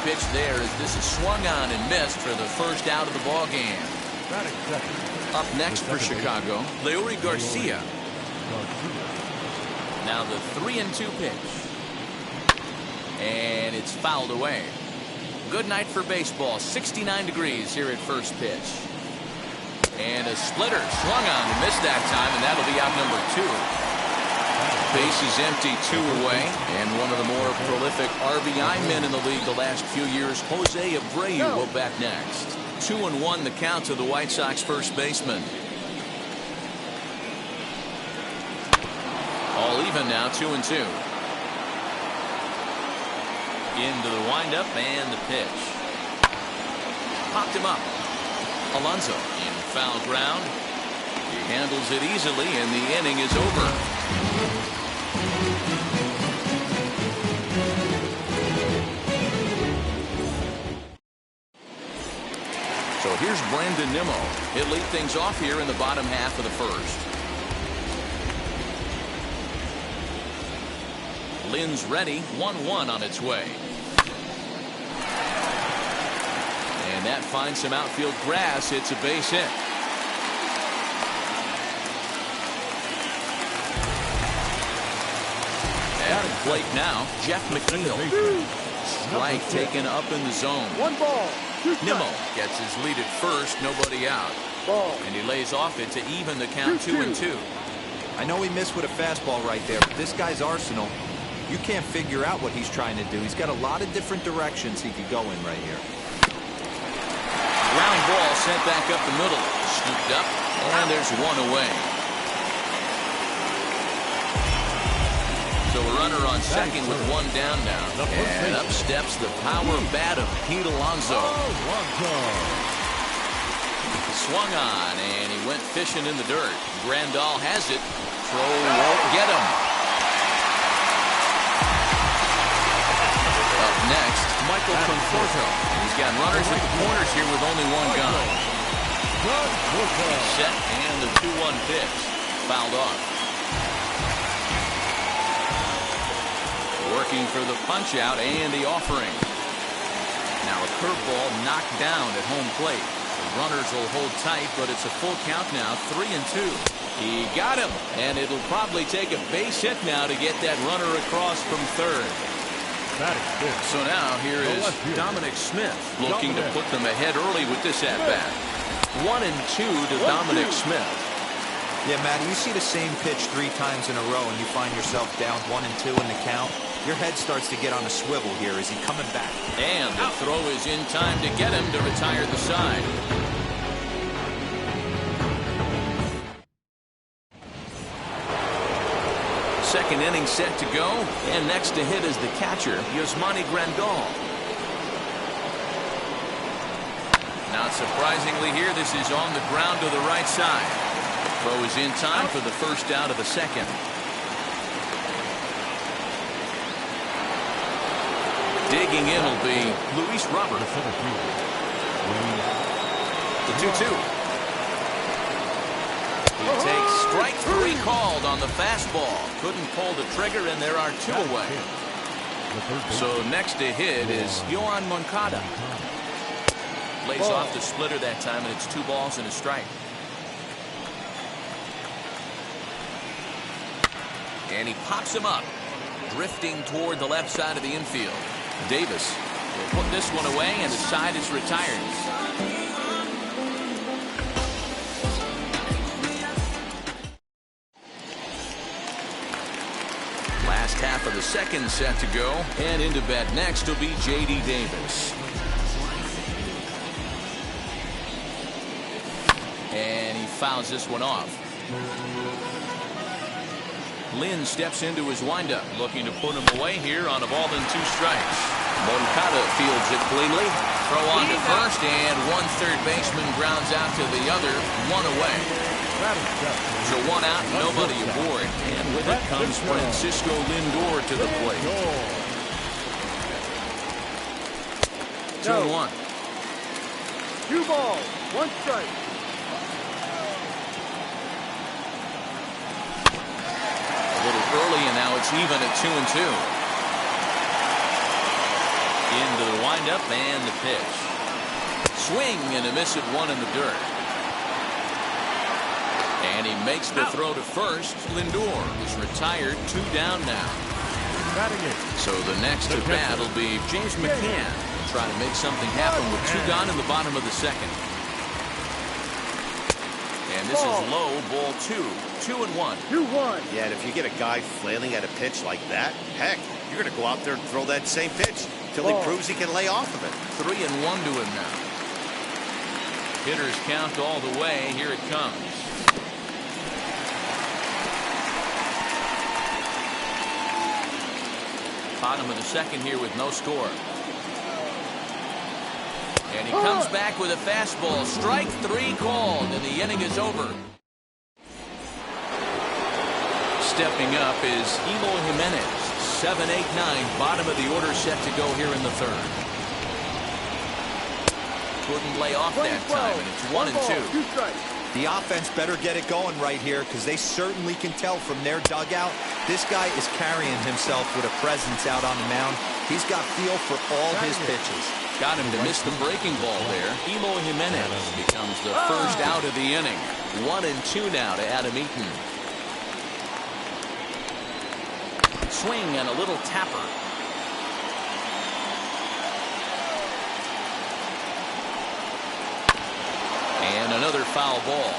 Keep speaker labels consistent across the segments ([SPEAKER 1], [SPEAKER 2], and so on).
[SPEAKER 1] pitch there as this is swung on and missed for the first out of the ball game. Up next for Chicago, Leury Garcia. Now the 3-2 pitch. And it's fouled away. Good night for baseball. 69 degrees here at first pitch. And a splitter swung on and missed that time, and that'll be out number 2. Base is empty, 2 away, and one of the more prolific RBI men in the league the last few years, Jose Abreu, will bat next. 2-1 the count to the White Sox first baseman. All even now, 2-2. Into the windup and the pitch. Popped him up. Alonso in foul ground. He handles it easily, and the inning is over. So here's Brandon Nimmo. He'll lead things off here in the bottom half of the first. Lynn's ready. 1-1 on its way. And that finds some outfield grass. It's a base hit. At the plate now, Jeff McNeil. Strike taken up in the zone.
[SPEAKER 2] 1 ball.
[SPEAKER 1] Nimmo gets his lead at first, nobody out. And he lays off it to even the count 2-2.
[SPEAKER 3] I know he missed with a fastball right there, but this guy's arsenal, you can't figure out what he's trying to do. He's got a lot of different directions he could go in right here.
[SPEAKER 1] Ground ball sent back up the middle. Scooped up, and there's 1 away. So a runner on second with 1 down now. And up steps the power bat of Pete Alonso. Swung on, and he went fishing in the dirt. Grandal has it. Throw won't get him. Up next, Michael Conforto. He's got runners at the corners here with only 1 gun. Set, and the 2-1 pitch. Fouled off. Working for the punch out and the offering. Now a curveball knocked down at home plate. The runners will hold tight, but it's a full count now, 3-2. He got him, and it'll probably take a base hit now to get that runner across from third. So now here is Dominic Smith looking to put them ahead early with this at-bat. 1-2 to Dominic Smith.
[SPEAKER 3] Yeah, Matty, you see the same pitch 3 times in a row and you find yourself down 1-2 in the count. Your head starts to get on a swivel here. Is he coming back?
[SPEAKER 1] And the throw is in time to get him to retire the side. Second inning set to go, and next to hit is the catcher, Yasmani Grandal. Not surprisingly here, this is on the ground to the right side. Throw is in time for the first out of the second. Digging in will be Luis Robert. The 2-2. He takes strike 3 called on the fastball. Couldn't pull the trigger, and there are 2 away. So next to hit is Yohan Moncada. Lays off the splitter that time, and it's 2 balls and a strike. And he pops him up, drifting toward the left side of the infield. Davis will put this one away, and the side is retired. Last half of the second set to go, and into bat next will be J.D. Davis. And he fouls this one off. Lynn steps into his windup, looking to put him away here on a ball and 2 strikes. Moncada fields it cleanly. Throw on to first, and one third baseman grounds out to the other, 1 away. So 1 out, nobody aboard. And with it comes Francisco Lindor to the plate. 2-1.
[SPEAKER 2] 2 balls, 1 strike. Early,
[SPEAKER 1] and now it's even at 2-2. Into the windup windup and the pitch. Swing and a miss at one in the dirt. And he makes the throw to first. Lindor is retired, 2 down now. So the next at bat will be James McCann, trying to make something happen with 2 gone in the bottom of the second. And this is low, ball 2. 2-1.
[SPEAKER 2] 2-1.
[SPEAKER 4] Yeah, and if you get a guy flailing at a pitch like that, heck, you're going to go out there and throw that same pitch till he proves he can lay off of it.
[SPEAKER 1] 3-1 to him now. Hitters count all the way. Here it comes. Bottom of the second here with no score. And he comes back with a fastball. Strike 3 called, and the inning is over. Stepping up is Eloy Jimenez. 7, 8, 9. Bottom of the order set to go here in the third. Couldn't lay off that time, and it's 1 and 2.
[SPEAKER 2] 2 strikes.
[SPEAKER 3] The offense better get it going right here, because they certainly can tell from their dugout this guy is carrying himself with a presence out on the mound. He's got feel for all his pitches.
[SPEAKER 1] Got him to miss the breaking ball there. Eloy Jimenez becomes the first out of the inning. 1 and 2 now to Adam Eaton. Swing and a little tapper. And another foul ball.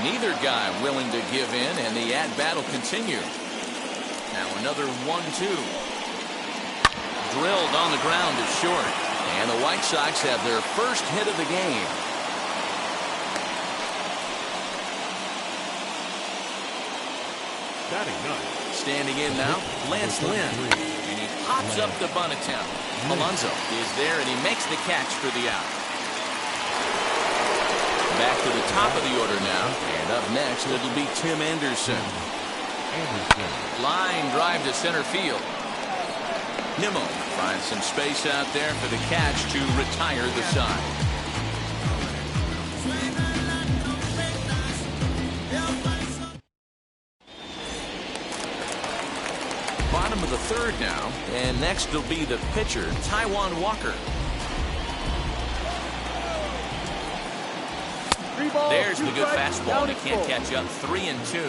[SPEAKER 1] Neither guy willing to give in, and the at-bat will continue. Now another 1-2. Drilled on the ground is short. And the White Sox have their first hit of the game. Standing in now, Lance Lynn. And he pops up the bunt attempt. Alonso is there, and he makes the catch for the out. Back to the top of the order now. And up next, it'll be Tim Anderson. Line drive to center field. Nimmo finds some space out there for the catch to retire the side. Bottom of the third now, and next will be the pitcher, Taijuan Walker. There's the good fastball, and he can't catch up. 3 and 2.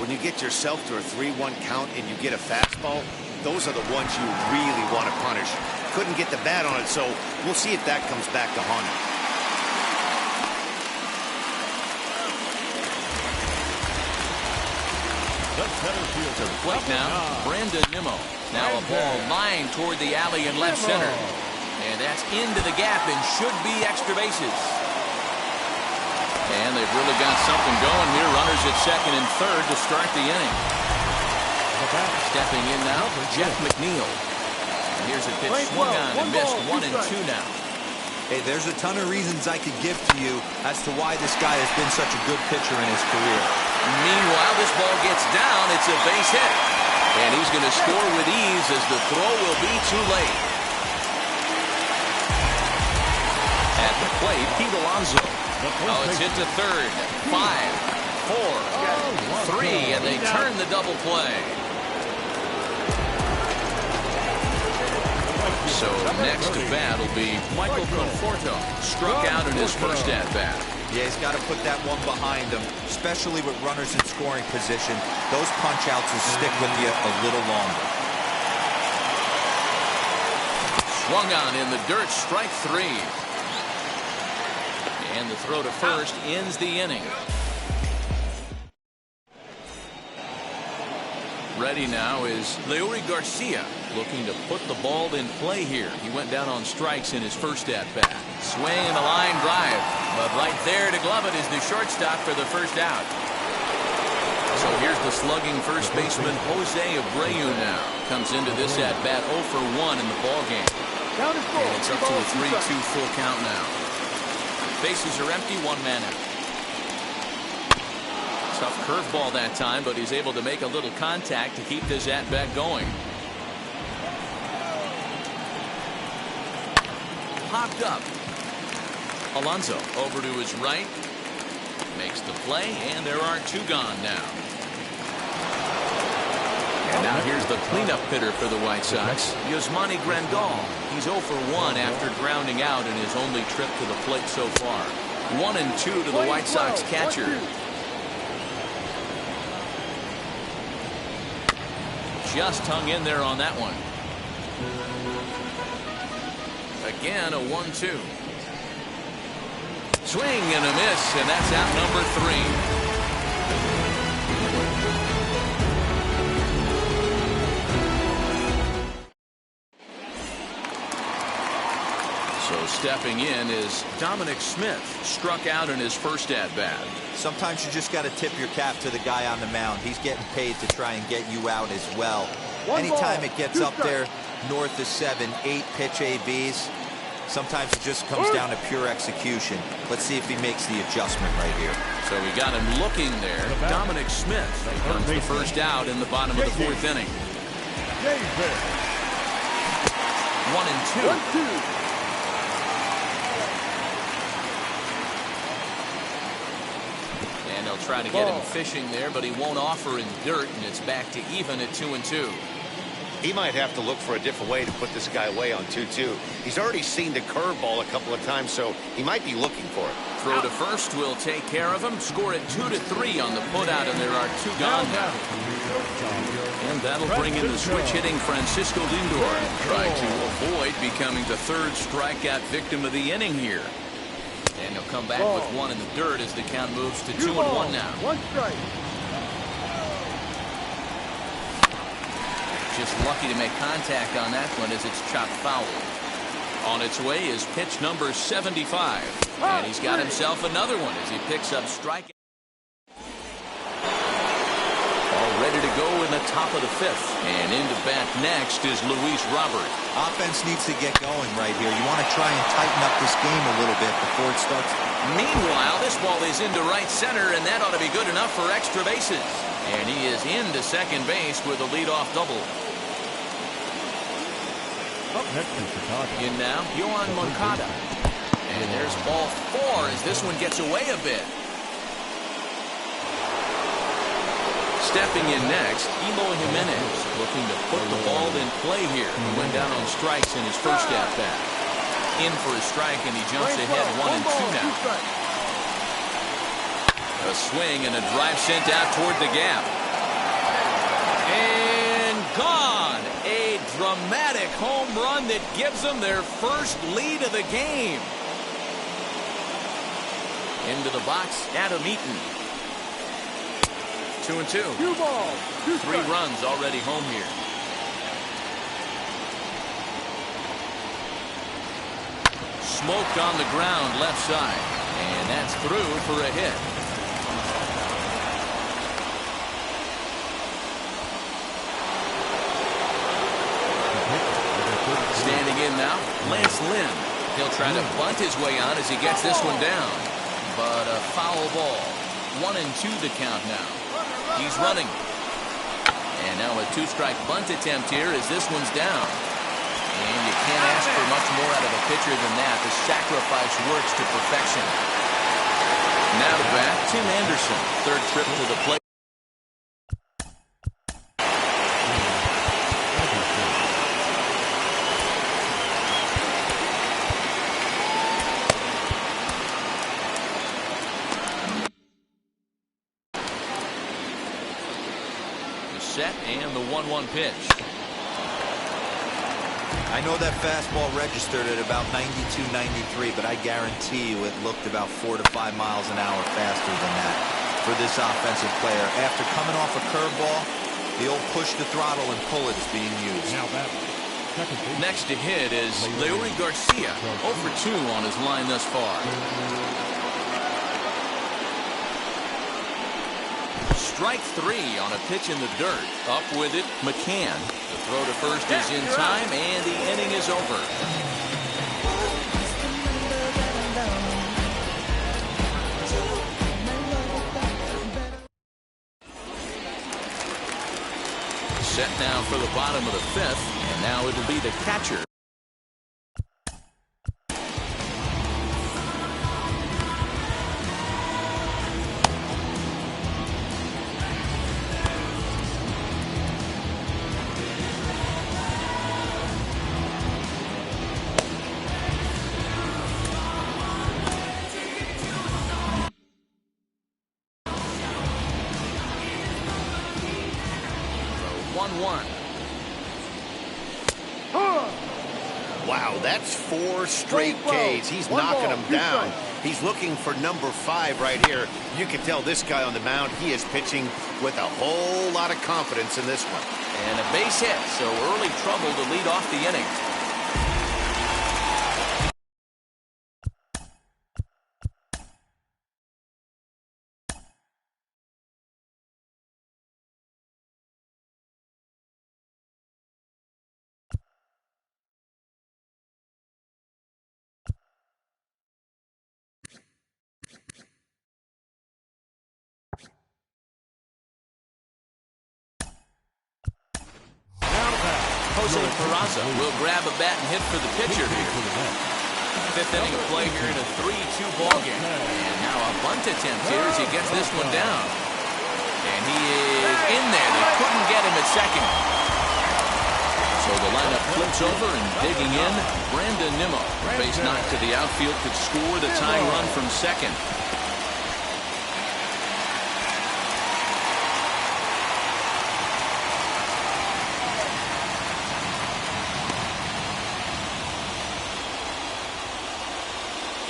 [SPEAKER 4] When you get yourself to a 3-1 count and you get a fastball, those are the ones you really want to punish. Couldn't get the bat on it, so we'll see if that comes back to haunt him.
[SPEAKER 1] To the plate now, Brandon Nimmo. Now a ball lined toward the alley in left center. And that's into the gap and should be extra bases. And they've really got something going here. Runners at second and third to start the inning. Stepping in now, Jeff McNeil. And here's a pitch swung on and missed. 1 and 2 now.
[SPEAKER 3] Hey, there's a ton of reasons I could give to you as to why this guy has been such a good pitcher in his career.
[SPEAKER 1] Meanwhile, this ball gets down. It's a base hit. And he's going to score with ease as the throw will be too late. At the plate, Pete Alonso. Oh, it's hit to third. 5, 4, 3, and they turn the double play. So next to bat will be Michael Conforto. Struck out in his first at bat.
[SPEAKER 3] Yeah, he's got to put that one behind him, especially with runners in scoring position. Those punch-outs will stick with you a little longer.
[SPEAKER 1] Swung on in the dirt, strike 3. And the throw to first ends the inning. Ready now is Leury Garcia, looking to put the ball in play here. He went down on strikes in his first at-bat. Swing and a line drive, but right there to glove it is the shortstop for the first out. So here's the slugging first baseman Jose Abreu now. Comes into this at-bat 0 for 1 in the ballgame. And it's up to a 3-2 full count now. Bases are empty, 1 man out. Tough curveball that time, but he's able to make a little contact to keep this at-bat going. Popped up. Alonso over to his right. Makes the play, and there are 2 gone now. Now here's the cleanup hitter for the White Sox, Yasmani Grandal. He's 0 for 1 after grounding out in his only trip to the plate so far. 1-2 to the White Sox catcher. Just hung in there on that one. Again, a 1-2. Swing and a miss, and that's out number 3. So stepping in is Dominic Smith, struck out in his first at-bat.
[SPEAKER 3] Sometimes you just got to tip your cap to the guy on the mound. He's getting paid to try and get you out as well. Anytime it gets up there north of 7, 8 pitch ABs, sometimes it just comes down to pure execution. Let's see if he makes the adjustment right here.
[SPEAKER 1] So we got him looking there. Dominic Smith becomes the first out in the bottom of the 4th inning. 1-2. And they'll try to get him fishing there, but he won't offer in dirt, and it's back to even at 2-2.
[SPEAKER 4] He might have to look for a different way to put this guy away on 2-2. He's already seen the curveball a couple of times, so he might be looking for it.
[SPEAKER 1] Throw to first will take care of him. Score at 2-3 on the putout, and there are 2 gone now. And that'll bring in the switch-hitting Francisco Lindor, trying to avoid becoming the 3rd strikeout victim of the inning here. And he'll come back with 1 in the dirt as the count moves to 2-1 now.
[SPEAKER 2] 1 strike.
[SPEAKER 1] Just lucky to make contact on that one as it's chopped foul. On its way is pitch number 75. And he's got himself another one as he picks up strike. All ready to go in the top of the 5th. And into bat next is Luis Robert.
[SPEAKER 3] Offense needs to get going right here. You want to try and tighten up this game a little bit before it starts.
[SPEAKER 1] Meanwhile, this ball is into right center, and that ought to be good enough for extra bases. And he is into second base with a leadoff double.
[SPEAKER 5] Up next in Chicago.
[SPEAKER 1] In now, Yohan Moncada. And there's ball 4 as this one gets away a bit. Stepping in next, Eloy Jimenez, looking to put the ball in play here. He went down on strikes in his first at-bat. In for a strike, and he jumps ahead 1-2 now. A swing and a drive sent out toward the gap. And gone. A dramatic home run that gives them their first lead of the game. Into the box, Adam Eaton. 2-2.
[SPEAKER 2] 2 balls. 2
[SPEAKER 1] 3 runs already home here. Smoked on the ground left side. And that's through for a hit. Standing in now, Lance Lynn. He'll try to bunt his way on as he gets this one down. But a foul ball. 1-2 the count now. He's running. And now a 2-strike bunt attempt here as this one's down. And you can't ask for much more out of a pitcher than that. The sacrifice works to perfection. Now to bat, Tim Anderson. 3rd trip to the plate. Set and the 1-1 pitch.
[SPEAKER 3] I know that fastball registered at about 92, 93, but I guarantee you it looked about 4 to 5 miles an hour faster than that for this offensive player. After coming off a curveball, the old push the throttle and pull it is being used.
[SPEAKER 1] Next to hit is Leury Garcia, 0 for 2 on his line thus far. Strike 3 on a pitch in the dirt. Up with it, McCann. The throw to first is in time, and the inning is over. Set now for the bottom of the 5th, and now it'll be the catcher. 1.
[SPEAKER 4] Wow, that's 4 straight Ks. He's knocking them down. He's looking for number 5 right here. You can tell this guy on the mound, he is pitching with a whole lot of confidence in this one.
[SPEAKER 1] And a base hit, so early trouble to lead off the inning. Jose Peraza will grab a bat and hit for the pitcher here. 5th inning of play here in a 3-2 ball game. And now a bunt attempt here as he gets this one down. And he is in there. They couldn't get him at second. So the lineup flips over and digging in, Brandon Nimmo. Base knock to the outfield could score the tying run from second.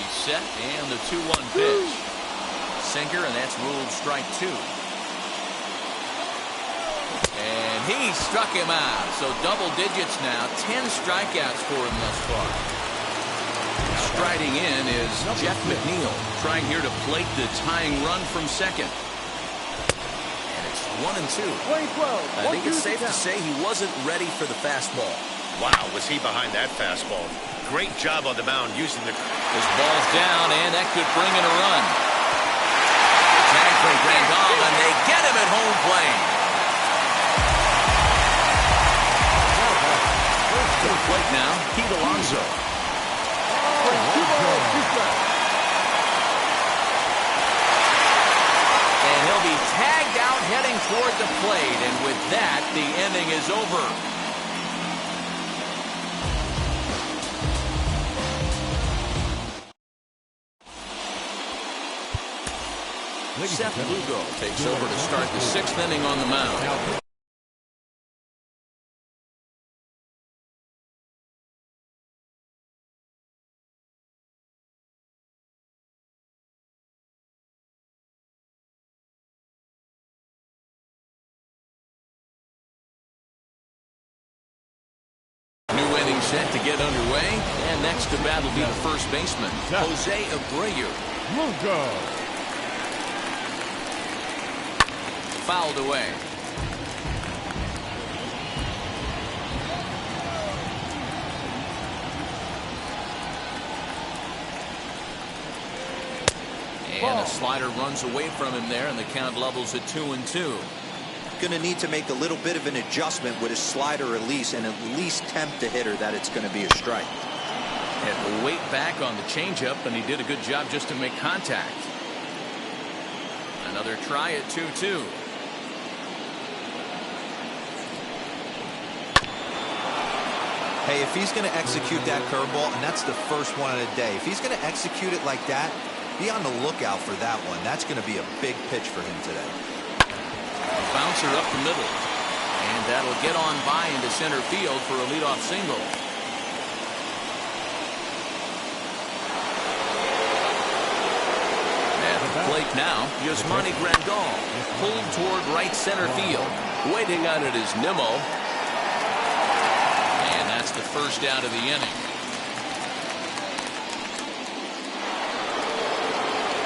[SPEAKER 1] Set and the 2-1 pitch. Sinker, and that's ruled strike 2. And he struck him out. So double digits now. 10 strikeouts for him thus far. Striding in is Jeff McNeil, trying here to plate the tying run from second. And it's 1-2. I think it's safe to say he wasn't ready for the fastball.
[SPEAKER 4] Wow, was he behind that fastball. Great job on the mound using the...
[SPEAKER 1] This ball's down, and that could bring in a run. Tag from Grandal, and they get him at home plate. To the plate now, Pete Alonso. And he'll be tagged out heading toward the plate, and with that, the inning is over. Seth Lugo takes over to start the 6th inning on the mound. New inning set to get underway, and next to bat will be the first baseman, Jose Abreu.
[SPEAKER 5] Lugo.
[SPEAKER 1] Fouled away. And a slider runs away from him there, and the count levels at 2-2.
[SPEAKER 3] Going to need to make a little bit of an adjustment with his slider release and at least tempt the hitter that it's going to be a strike.
[SPEAKER 1] Had to wait back on the changeup, and he did a good job just to make contact. Another try at 2-2.
[SPEAKER 3] Hey, if he's going to execute that curveball, and that's the first one of the day, if he's going to execute it like that, be on the lookout for that one. That's going to be a big pitch for him today.
[SPEAKER 1] Bouncer up the middle. And that'll get on by into center field for a leadoff single. At the plate now, Yasmani Grandal pulled toward right center field. Waiting on it is Nimmo. That's the first out of the inning.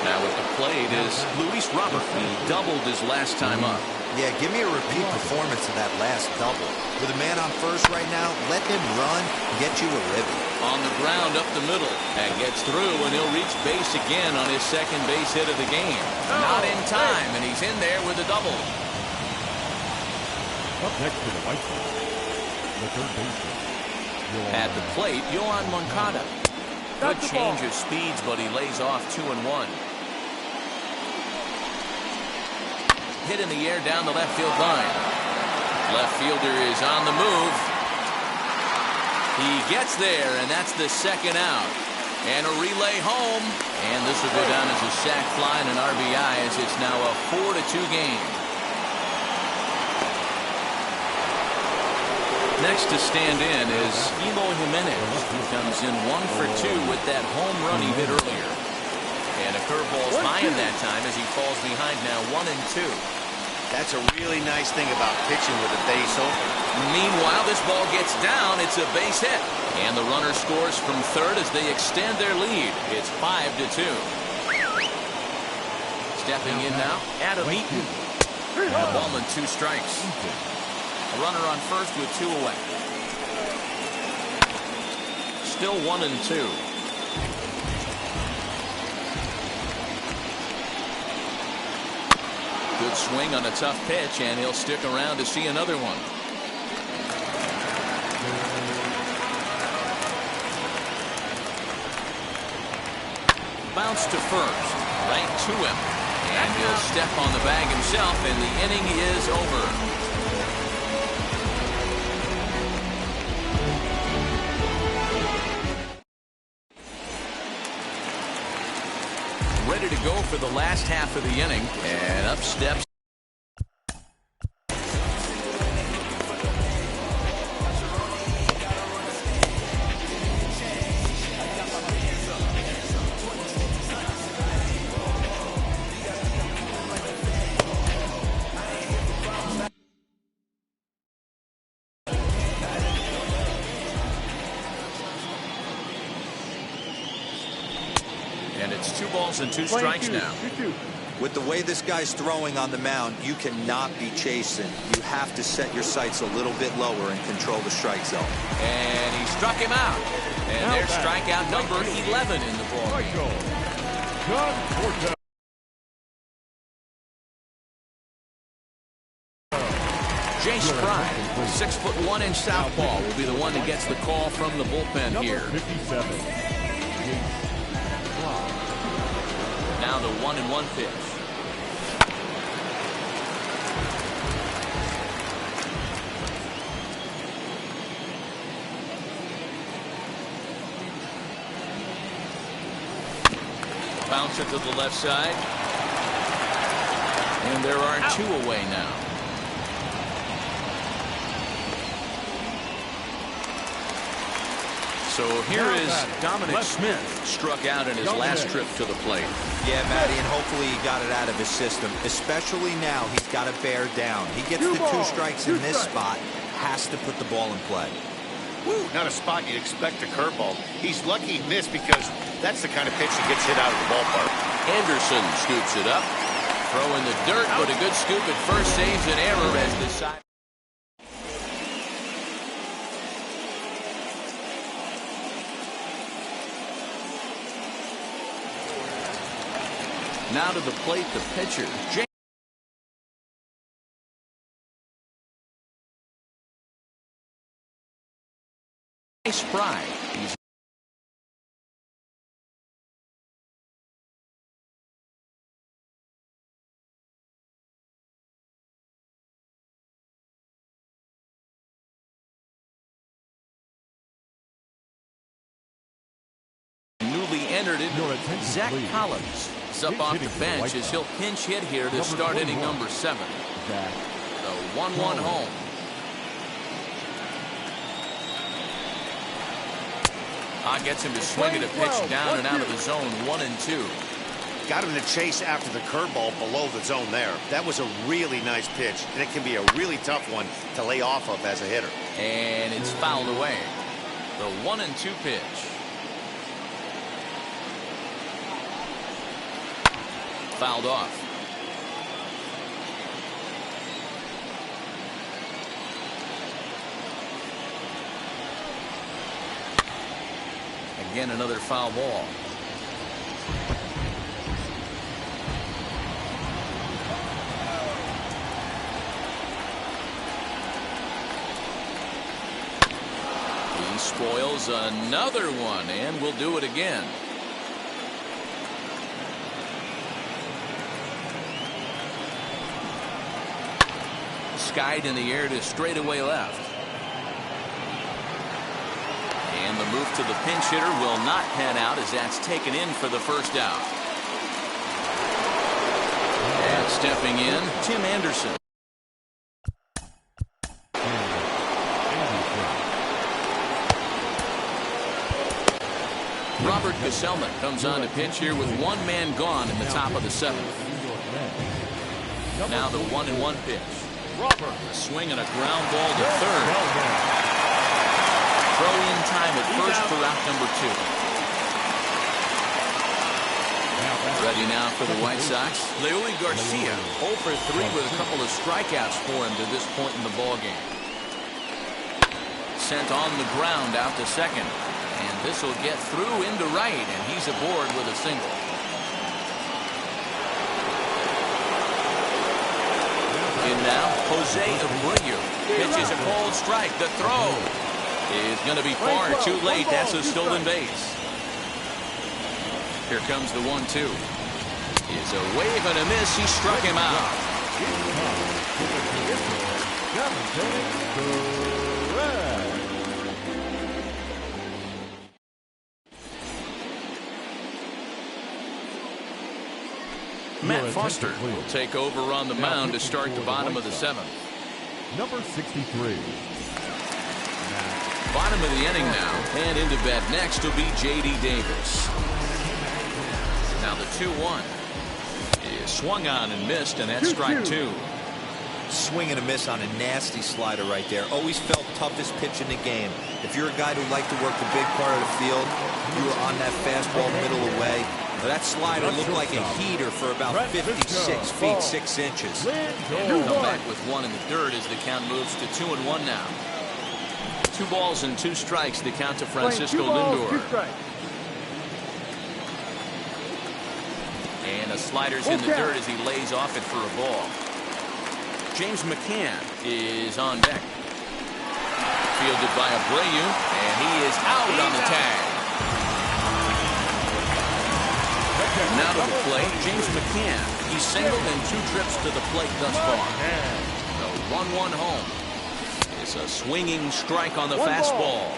[SPEAKER 1] Now at the plate is Luis Robert. He doubled his last time up.
[SPEAKER 3] Yeah, give me a repeat performance of that last double. With a man on first right now, let him run and get you a ribby.
[SPEAKER 1] On the ground up the middle. And gets through, and he'll reach base again on his second base hit of the game. Not in time, and he's in there with a double.
[SPEAKER 5] Up next to the White Sox, the third baseman.
[SPEAKER 1] At the plate, Yohan Moncada. Good change of speeds, but he lays off 2-1. Hit in the air down the left field line. Left fielder is on the move. He gets there, and that's the second out. And a relay home. And this will go down as a sac fly and an RBI as it's now a 4-2 game. Next to stand in is Elo Jimenez, who comes in 1 for 2 with that home run he hit earlier. And a curveball's high in that time as he falls behind now 1-2.
[SPEAKER 4] That's a really nice thing about pitching with a base open.
[SPEAKER 1] Meanwhile, this ball gets down. It's a base hit. And the runner scores from third as they extend their lead. It's 5-2. Stepping in now, Adam Eaton. A ball and 2 strikes. A runner on first with 2 away. Still 1-2. Good swing on a tough pitch, and he'll stick around to see another one. Bounce to first, right to him, and he'll step on the bag himself, and the inning is over. Ready to go for the last half of the inning, and up steps. And it's 2 balls and 2 strikes now.
[SPEAKER 3] With the way this guy's throwing on the mound, you cannot be chasing. You have to set your sights a little bit lower and control the strike zone.
[SPEAKER 1] And he struck him out. And there's strikeout number 11 in the ball game. Jay Spry, 6'1" southpaw, will be the one that gets the call from the bullpen here.
[SPEAKER 5] 57.
[SPEAKER 1] Down to 1-1 pitch. Bouncer to the left side. And there are 2 away now. So here is Dominic Smith, struck out in his last trip to the plate.
[SPEAKER 3] Yeah, Matty, and hopefully he got it out of his system. Especially now, he's got to bear down. He gets the 2 strikes in this spot, has to put the ball in play.
[SPEAKER 4] Woo, not a spot you'd expect a curveball. He's lucky he missed because that's the kind of pitch that gets hit out of the ballpark.
[SPEAKER 1] Anderson scoops it up. Throw in the dirt, but a good scoop at first saves an error as the side. Now to the plate, the pitcher, Jay Spry. He's newly entered it, Zach Collins. Up off the bench as he'll pinch hit here to start inning number 7. The 1-1 home. Gets him to swing at a pitch down and out of the zone. 1-2.
[SPEAKER 4] Got him to chase after the curveball below the zone there. That was a really nice pitch, and it can be a really tough one to lay off of as a hitter.
[SPEAKER 1] And it's fouled away. The 1-2 pitch. Fouled off. Again, another foul ball. He spoils another one, and will do it again. Skied in the air to straightaway left. And the move to the pinch hitter will not pan out as that's taken in for the first out. And stepping in, Tim Anderson. Robert Gesellman comes on to pitch here with one man gone in the top of the seventh. Now the 1-1 pitch. A swing and a ground ball to third. Throw in time at first for out number 2. Ready now for the White Sox. Leury Garcia 0 for 3 with a couple of strikeouts for him to this point in the ballgame. Sent on the ground out to second. And this will get through into right, and he's aboard with a single. In now, Jose Abreu pitches a cold strike. The throw is going to be far too late. That's a stolen base. Here comes the 1-2. Is a wave and a miss. He struck him out. Matt Foster will take over on the mound to start the bottom of the seventh.
[SPEAKER 5] Number 63.
[SPEAKER 1] Bottom of the inning now, and into bat next will be J.D. Davis. Now the 2-1 is swung on and missed, and that's strike 2.
[SPEAKER 3] Swing and a miss on a nasty slider right there. Always felt toughest pitch in the game. If you're a guy who liked to work the big part of the field, you were on that fastball middle away. That slider looked like a heater for about 56 feet 6 inches.
[SPEAKER 1] And come back with 1 in the dirt as the count moves to 2-1 now. 2 balls and 2 strikes the count to Francisco Lindor. And a slider's in the dirt as he lays off it for a ball. James McCann is on deck. Fielded by Abreu, and he is out on the tag. Now to the plate, James McCann. He's singled in 2 trips to the plate thus far. The 1-1 home. It's a swinging strike on the fastball.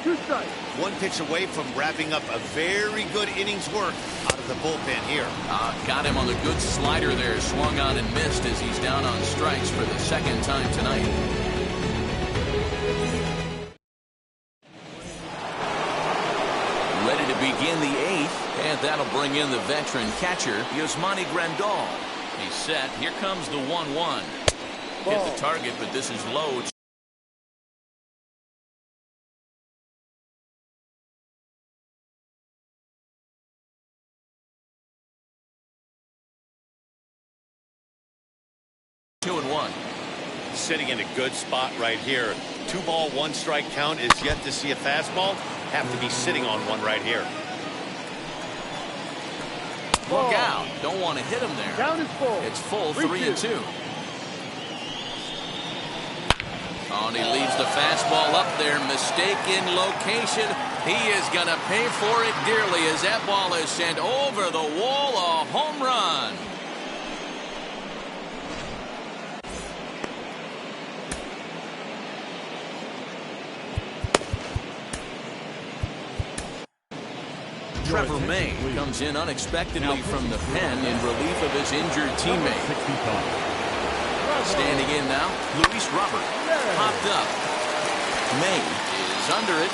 [SPEAKER 4] 1 pitch away from wrapping up a very good innings work out of the bullpen here.
[SPEAKER 1] Got him on the good slider there. Swung on and missed as he's down on strikes for the 2nd time tonight. Ready to begin the 8th, and that'll bring in the veteran catcher, Yasmani Grandal. He's set. Here comes the 1-1. Hit the target, but this is low.
[SPEAKER 4] Sitting in a good spot right here. 2 ball, 1 strike count is yet to see a fastball. Have to be sitting on one right here.
[SPEAKER 1] Look out. Don't want to hit him there.
[SPEAKER 2] Down is full.
[SPEAKER 1] It's full, 3-2. Oh, and he leaves the fastball up there. Mistaken location. He is going to pay for it dearly as that ball is sent over the wall. A home run. Trevor May comes in unexpectedly from the pen in relief of his injured teammate. Standing in now, Luis Robert. Popped up. May is under it.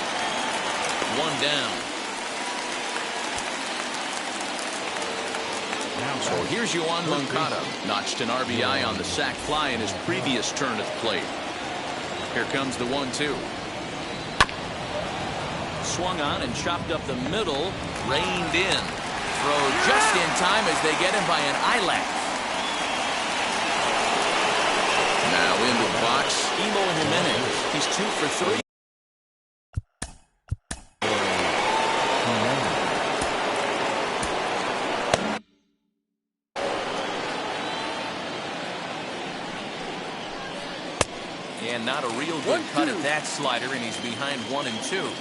[SPEAKER 1] 1 down. So here's Yoan Moncada. Notched an RBI on the sac fly in his previous turn at the plate. Here comes the 1-2. Swung on and chopped up the middle. Reined in. Throw just in time as they get him by an eyelash. Now into the box, Emo Jimenez. He's 2 for 3. And not a real good cut at that slider, and he's behind 1-2.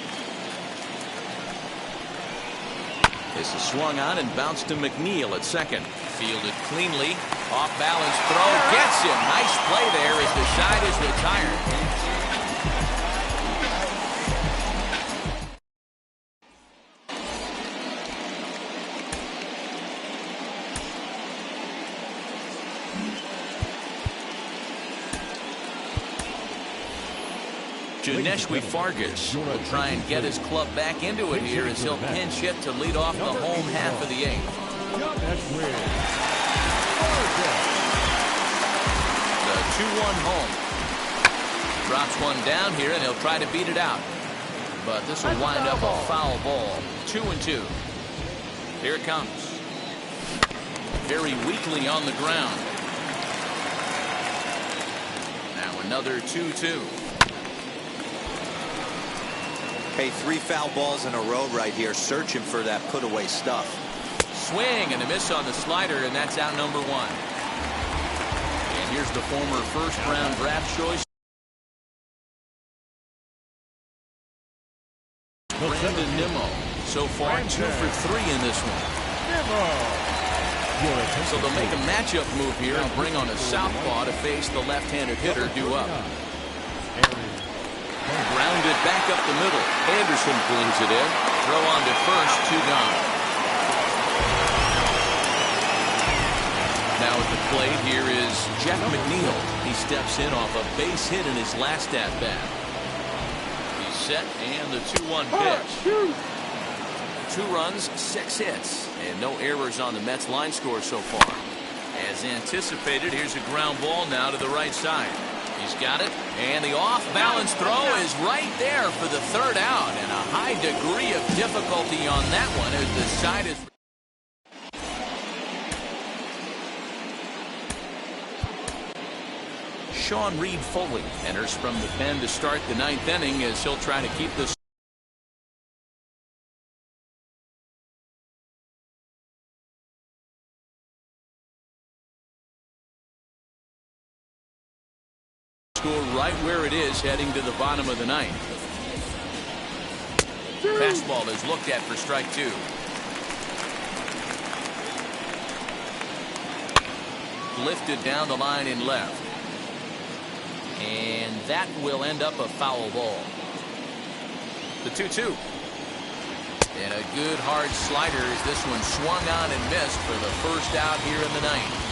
[SPEAKER 1] This is swung on and bounced to McNeil at second. Fielded cleanly. Off balance throw. Gets him. Nice play there as the side is retired. Neshwi Fargas will try and get his club back into it here as he'll pinch hit to lead off the home half of the eighth. The 2-1 home. Drops one down here, and he'll try to beat it out. But this will wind up a foul ball. 2-2. Here it comes. Very weakly on the ground. Now another 2-2.
[SPEAKER 3] Okay, 3 foul balls in a row right here, searching for that put-away stuff.
[SPEAKER 1] Swing and a miss on the slider, and that's out number 1. And here's the former first-round draft choice. Brandon Nimmo. So far, 2 for 3 in this one. So they'll make a matchup move here and bring on a southpaw to face the left-handed hitter due up. Grounded back up the middle. Anderson flings it in. Throw on to first, 2 gone. Now at the plate, here is Jeff McNeil. He steps in off a base hit in his last at-bat. He's set, and the 2-1 pitch. 2 runs, 6 hits, and no errors on the Mets line score so far. As anticipated, here's a ground ball now to the right side. He's got it, and the off-balance throw is right there for the 3rd out, and a high degree of difficulty on that one as the side is... Sean Reed Foley enters from the pen to start the 9th inning as he'll try to keep this score right where it is heading to the bottom of the 9th. Fastball is looked at for strike 2. Lifted down the line in left. And that will end up a foul ball. The 2-2. And a good hard slider as this one swung on and missed for the first out here in the 9th.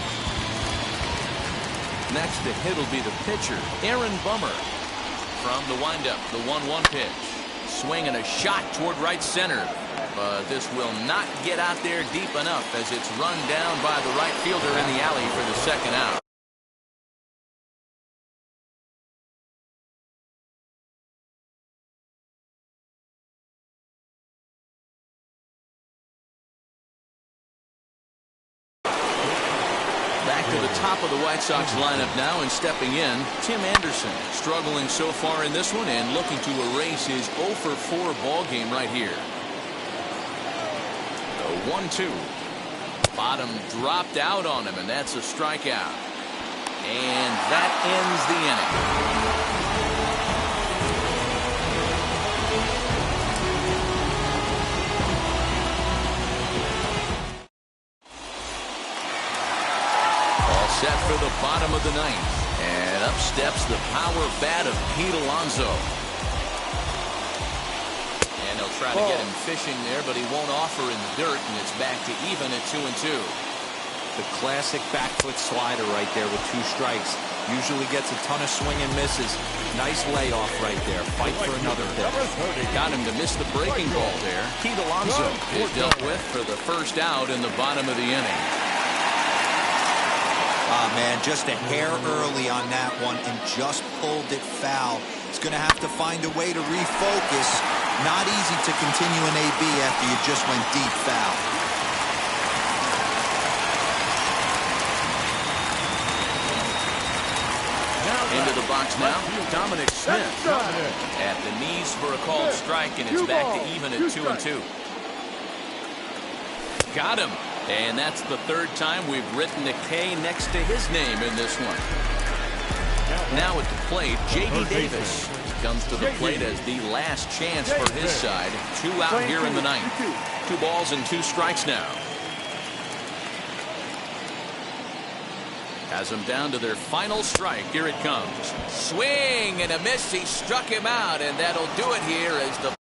[SPEAKER 1] Next to hit will be the pitcher, Aaron Bummer. From the windup, the 1-1 pitch. Swing and a shot toward right center. But this will not get out there deep enough as it's run down by the right fielder in the alley for the 2nd out. Back to the top of the White Sox lineup now, and stepping in, Tim Anderson. Struggling so far in this one and looking to erase his 0 for 4 ball game right here. The 1-2. Bottom dropped out on him, and that's a strikeout. And that ends the inning. Set for the bottom of the 9th. And up steps the power bat of Pete Alonso. And they'll try to get him fishing there, but he won't offer in the dirt, and it's back to even at 2-2.
[SPEAKER 3] The classic back foot slider right there with 2 strikes. Usually gets a ton of swing and misses. Nice layoff right there. Fight for another pitch.
[SPEAKER 1] Got him to miss the breaking ball there. Pete Alonso is dealt with for the first out in the bottom of the inning.
[SPEAKER 3] Ah, man, just a hair early on that one and just pulled it foul. He's going to have to find a way to refocus. Not easy to continue an AB after you just went deep foul.
[SPEAKER 1] Into the box now, Dominic Smith at the knees for a called strike, and it's back to even at 2-2. Got him. And that's the 3rd time we've written a K next to his name in this one. Now at the plate, J.D. Davis comes to the plate as the last chance for his side. 2 out here in the 9th. 2 balls and 2 strikes now. Has them down to their final strike. Here it comes. Swing and a miss. He struck him out, and that'll do it here as the